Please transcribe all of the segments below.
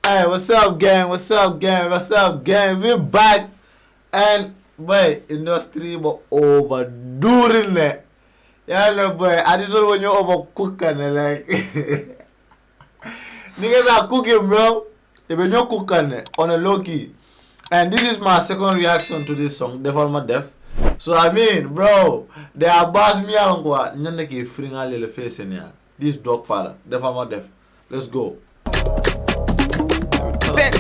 Hey, what's up, gang? What's up, gang? What's up, gang? We're back, and boy, industry but overdoing it. Yeah, no, boy. I just want when you overcooking it, like niggas are cooking, bro. When you're cooking it on a low key, and this is my second reaction to this song, Defal my Def. So I mean, bro, they are boss me along what Nyanaki freeing a little face in here. This dog father, Defal my Def. Let's go. 10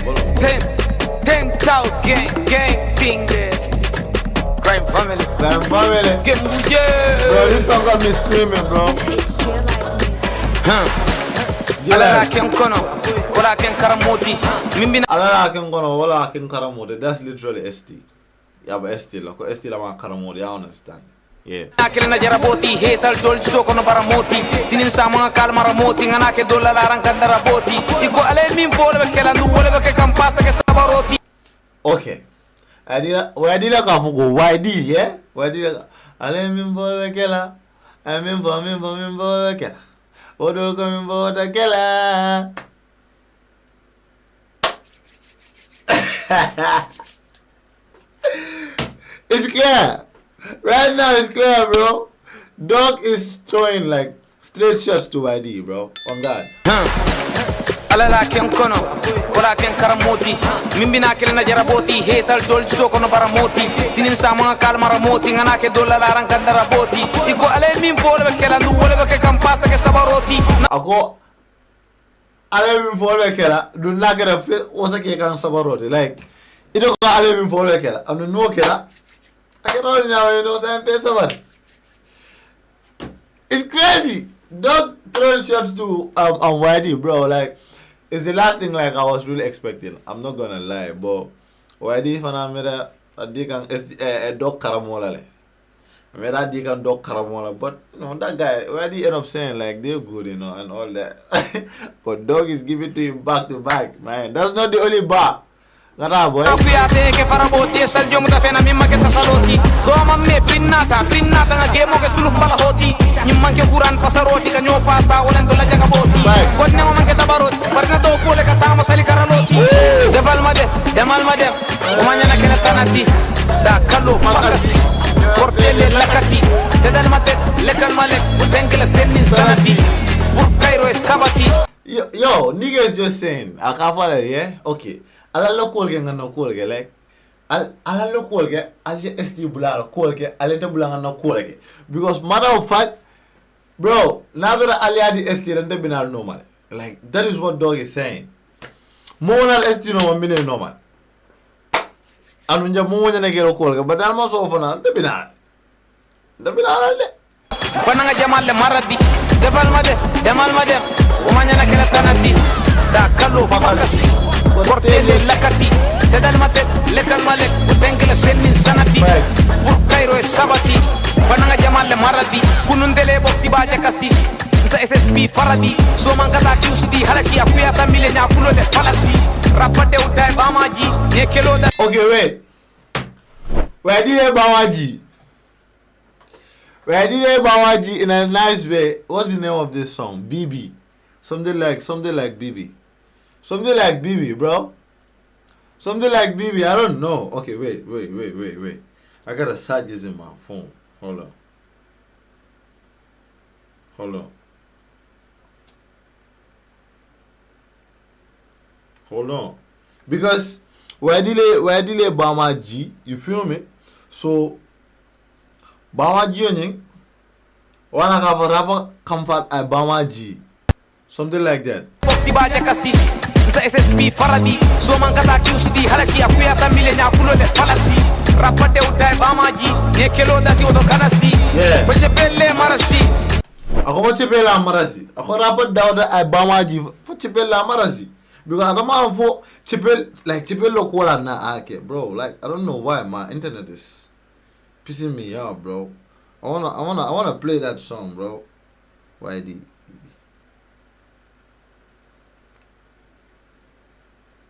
out gang thing there. Crime family. Crime family. Bro, this song got me screaming, bro. It's real life music. Alala ken kono, wala ken karamoti. Mimbina Alala ken kono, wala ken karamoti. That's literally ST. Yeah, but ST, like ST la ma karamoti. I understand. Yeah. Akele na jaraboti, hetal dol so kono baramoti. Sinin sa mga kalma ramoti, ngana ke dol larang kan daraboti. Iko ale min pole be kala ndu wole be kampasa ke sabaroti. Okay. YDee la ka fugo YDee, yeah? YDee la ale min pole be kala. Min pole be kala. Odo ko min pole kala. It's clear. Right now it's clear, bro. Dog is throwing like straight shots to YDee, bro. On God. Alala ken kono, wala ken karamoti. Mimbina akele na jaraboti, hetal dol so kono baramoti. Sinin sa mga kalma ramoti, ngana ke dol larang kan daraboti. Iko ale min pole be kala ndu wole be kampasa ke sabaroti. Ako ale min pole kela du nagara fe osa ke kan sabaroti like ido ko ale min pole kela anu no kela akero nyawo no sa pe sabar. It's crazy. Dog throwing shots to YDee, bro. Like it's the last thing like I was really expecting. I'm not gonna lie, but YDee fana mera adikan dog karamola le. Mera adikan dog karamola, but you know that guy YDee end up saying like they're good, you know, and all that. But dog is giving to him back to back, man. That's not the only bar. Ngata boy. Afiate ke faraboti sal jom da fena mimma ke tasaloti. Do mamme pinnata na gemo ke suluk bala hoti. Nyimman ke kuran pasaroti ka nyo pasa wala ndo la jaga boti. Wonne mo man ke tabarot barna do ko le ka tamo sali karaloti. Demal made. O manyana ke tanati. Da kallo makasi. Portele lakati. Dedan mate lekal malek. Utenkele senni sanati. Urkairo e sabati. Yo, nigga is just saying. Akafala, yeah? Okay. Ala lo kolge ngana kolge like ala lo kolge ali ST bula kolge ali te bula ngana kolge because matter of fact bro now that ali adi ST then they binal normal like that is what dog is saying monal ST no mine normal anu nja mo nya ngero kolge but dal mo so fana de binal le bananga jamal le maradi defal made o manya na kala tanati da kallo makasi portele lakati tedal mate lekal malek utenkele senni sanati urkairo e sabati bananga jamal le maradi kunundele boxi ba jakasi sa SSP faradi so mangata kiusdi halaki akuya tamile nya kulo le falasi rapade utay bamaji ye kelo da. Okay, wait. YDee Bawaji in a nice way. What's the name of this song? BB. Something like BB. Something like BB, bro. Something like BB. I don't know. Okay, wait. I gotta search this in my phone. Hold on. Because YDee Bawaji, you feel me? So Bawaji yoni wana ka rapa comfort I Bawaji. Something like that. Boxi ba jakasi sa SSP faradi so mangata kiusdi halaki akuya tamile nya kulo le falasi rapade utay bamaji ye kelo dati odo kanasi baje belle marasi ako mo chepela marasi ako rapad dawda ay Bawaji fo chepela marasi because adama fo chepel lo kola na ake bro like I don't know why my internet is pissing me off, bro. I wanna play that song, bro. YDee.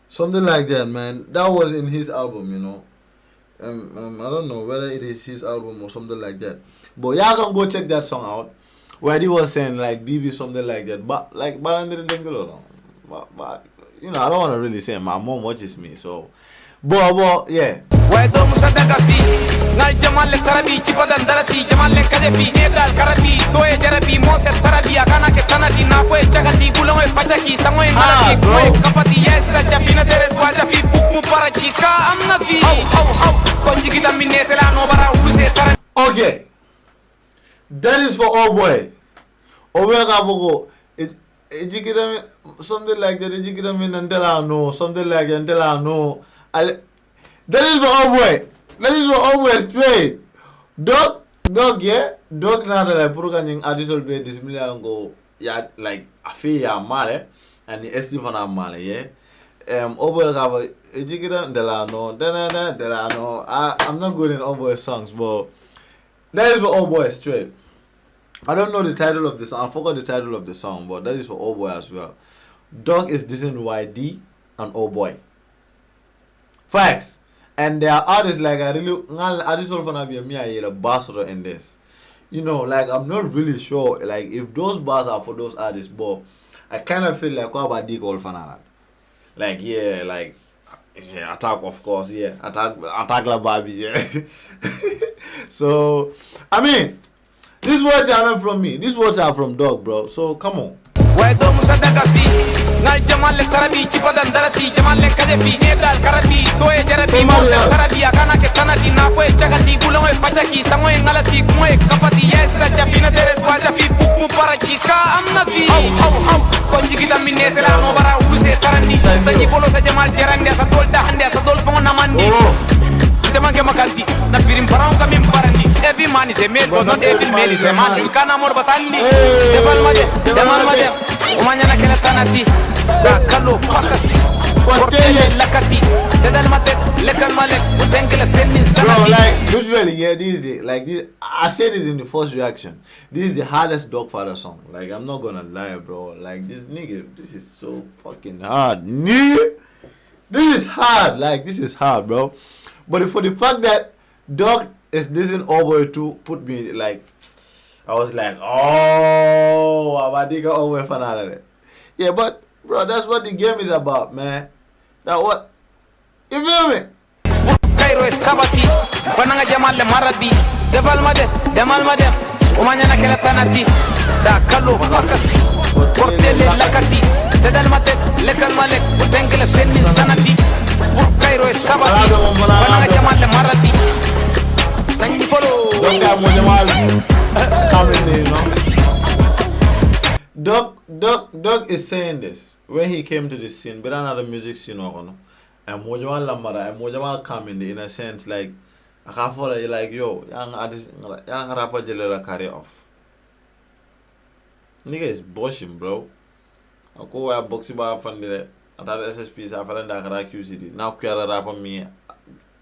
Something like that, man. That was in his album, you know. I don't know whether it is his album or something like that. But y'all can go check that song out. Where he was saying like BB something like that. But like you know, I don't want to really say my mom watches me, so. But yeah. Why do Musadaga fi? Ngal Jamal Karabi, Chipadan Darasi, Jamal Kajafi, Nedal Karabi, Toy Jarabi, Moses Tarabi, Akana Kanadi, Napo, Chagati, Bulong, Pachaki, somewhere in Malaki, Kapati, yes, Japina, Wajafi, Puku Parachika, I'm not the how Conjigita Minetela, Novara, who's it? Okay. That is for Oboy. Oboy Gavogo. Something like that, no, something like that, no. That is for Oboy. That is for Oboy straight. Dog, yeah. Dog now that I put on additional bed this million go, yeah, like a fee ya mare, and the ST for mare, yeah. Oboy Gavo, no. I'm not good in Oboy songs, but that is for Oboy straight. I don't know the title of the song. I forgot the title of the song, but that is for Oboy as well. Dog is dissing YDee and Oboy. Facts. And there are artists like I just want to be a ambassador in this. You know, like I'm not really sure like if those bars are for those artists, but I kind of feel like what about D call fan. Like yeah, attack of course, yeah. Attack la baby, yeah. So I mean these words are not from me. These words are from Dog, bro. So come on. Why do Musadaga fi? Ngal Jamal Karabi, Chipadan Darasi, Jamal Kajafi, Nedal Karabi, Toy Jarabi, Moses Tarabi, Akana Kanadi, Napo, Chagati, Bulong, Pachaki, somewhere in Malaki, Kapati, yes, Japina, Wajafi, Puku Parachika, I'm not the how Conjigita Minetela, Novara, who's it? Tarandi, Sajipolo, Sajamal Jaranga, Satolda, and there's a dolphin Namandi. Makalti, na pirim parang kami parandi. Every man is a male, but not every male is a man. You can't more batandi. Demal made. Umanya na kena tanati. Da kalo pakasi. Portele lakati. Dedan mate lekal malek. Utenkele sending sanati. Bro, like usually, yeah, this is the, like this. I said it in the first reaction. This is the hardest Dogfather song. Like I'm not gonna lie, bro. Like this nigga, this is so fucking hard, nigga. This is hard. Like this is hard, bro. But for the fact that Dog is listening Oboy to put me like, I was like, oh, Abadiga Oboy fanale. Yeah, but bro, that's what the game is about, man. That what? You feel me? Cairo is Sabati, Pananga Jamal Marabi, Defal Demal Madem, Umanya Keratanati, Da Kalo Pakas, Portele Lakati, Dedan Mate, Lekal Malek, Utenkele Sending Sanati. Cairo is Sabati, Pananga Jamal Marabi. Thank you follow. Don't got more Jamal coming in, you know. Dog is saying this when he came to the scene, but another music scene, and Mojamal Lamara and Mojamal coming in a sense like I can't follow you like yo, young artist, young rapper, Jelena carry off. Nigga is bushing, bro. I go where boxing bar from the other SSPs have found that QCD. Now, Kiara rapper me.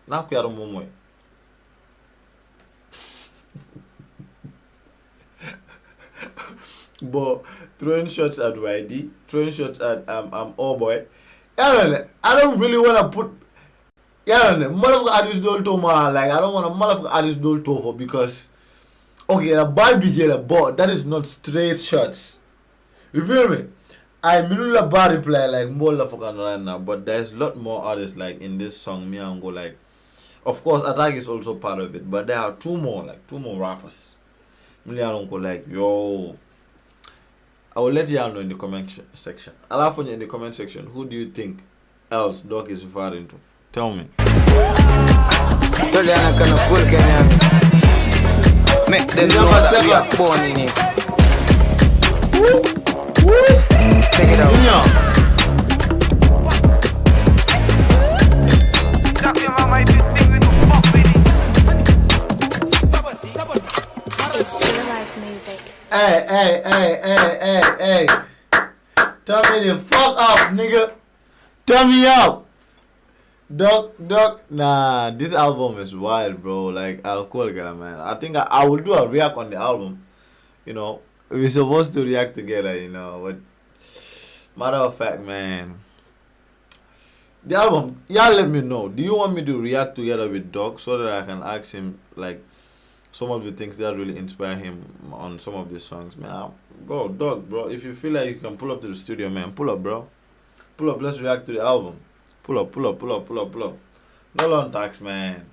Now, Kiara Momo. But throwing shots at YDee, throwing shots at Oboy. I don't really want to put. Motherfucker artist don't to man. Like I don't want a motherfucker artist don't to for because okay, a bad BJ, but that is not straight shots. You feel me? I mean a bad reply like more motherfucker right now, but there's a lot more artists like in this song. Me and go like, of course, Attack is also part of it, but there are two more rappers. Me and go like yo. I will let you know in the comment section. I'll have you in the comment section. Who do you think else Dog is referring to? Tell me. Make them know that we are born in it. Check it out. It's real life music. Hey. Tell me the fuck up, nigga. Turn me up. Dog, nah, this album is wild, bro. Like, alcohol guy, man. I think I will do a react on the album. You know, we're supposed to react together, you know. But, matter of fact, man. The album, y'all let me know. Do you want me to react together with Dog so that I can ask him, like, some of the things that really inspire him on some of these songs, man? Bro, Dog, bro, if you feel like you can pull up to the studio, man, pull up, bro. Pull up, let's react to the album. Pull up. No long talks, man.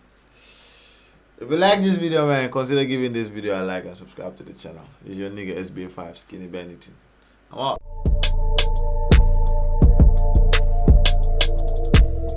If you like this video, man, consider giving this video a like and subscribe to the channel. It's your nigga SBA5 Skinny BURNITON. I'm out.